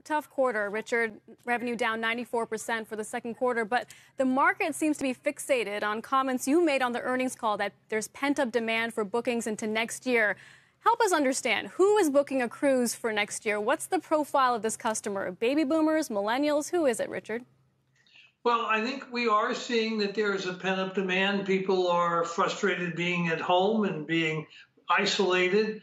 tough quarter, Richard. Revenue down 94% for the second quarter, but the market seems to be fixated on comments you made on the earnings call that there's pent-up demand for bookings into next year. Help us understand, who is booking a cruise for next year? What's the profile of this customer? Baby boomers, millennials? Who is it, Richard? Well, I think we are seeing that there is a pent-up demand. People are frustrated being at home and being isolated.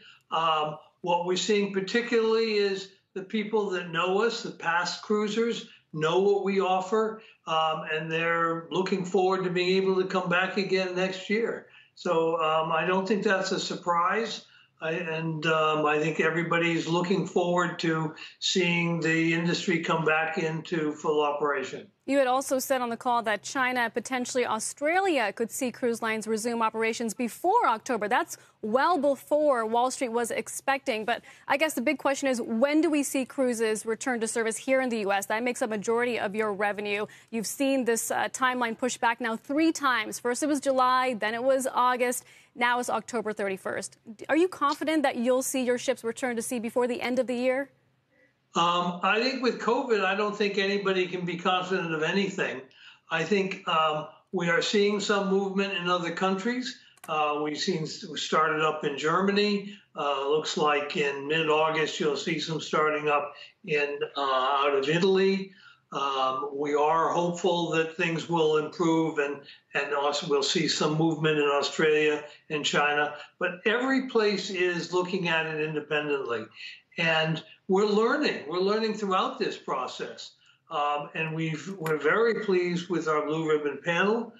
What we're seeing particularly is the people that know us, the past cruisers, know what we offer, and they're looking forward to being able to come back again next year. So I don't think that's a surprise. I think everybody's looking forward to seeing the industry come back into full operation. You had also said on the call that China, potentially Australia, could see cruise lines resume operations before October. That's well before Wall Street was expecting. But I guess the big question is, when do we see cruises return to service here in the U.S.? That makes a majority of your revenue. You've seen this timeline pushed back now 3 times. First it was July, then it was August. Now it's October 31st. Are you confident that you'll see your ships return to sea before the end of the year? I think with COVID, I don't think anybody can be confident of anything. I think we are seeing some movement in other countries. We started up in Germany. Looks like in mid-August you'll see some starting up out of Italy. We are hopeful that things will improve and also we'll see some movement in Australia and China. But every place is looking at it independently. And we're learning throughout this process. And we're very pleased with our Blue Ribbon panel.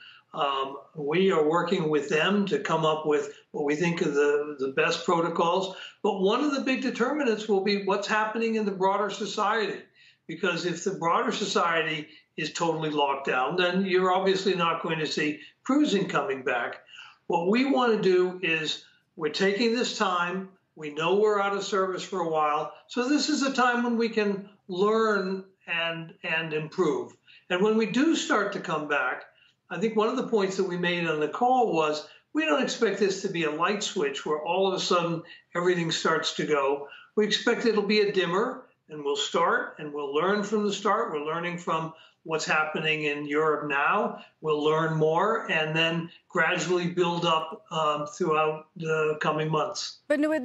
We are working with them to come up with what we think are the best protocols. But one of the big determinants will be what's happening in the broader society. Because if the broader society is totally locked down, then you're obviously not going to see cruising coming back. What we want to do is we're taking this time. We know we're out of service for a while. So this is a time when we can learn and improve. And when we do start to come back, I think one of the points that we made on the call was we don't expect this to be a light switch where all of a sudden everything starts to go. We expect it'll be a dimmer. And we'll start and we'll learn from the start. We're learning from what's happening in Europe now. We'll learn more and then gradually build up throughout the coming months. But with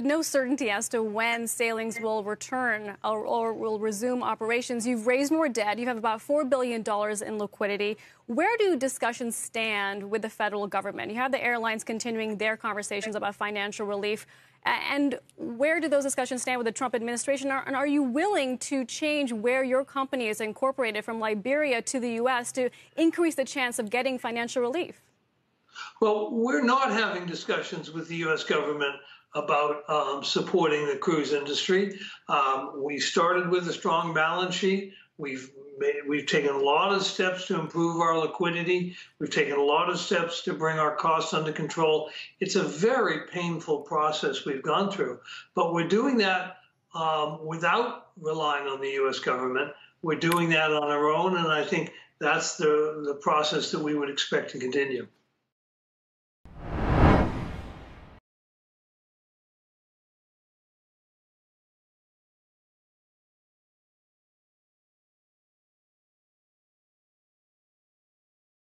no certainty as to when sailings will return or will resume operations, you've raised more debt. You have about $4 billion in liquidity. Where do discussions stand with the federal government? You have the airlines continuing their conversations about financial relief. And where do those discussions stand with the Trump administration? And are you willing to change where your company is incorporated from Liberia to the U.S. to increase the chance of getting financial relief? Well, we're not having discussions with the U.S. government about supporting the cruise industry. We started with a strong balance sheet. We've taken a lot of steps to improve our liquidity. We've taken a lot of steps to bring our costs under control. It's a very painful process we've gone through, but we're doing that without relying on the U.S. government. We're doing that on our own, and I think that's the process that we would expect to continue.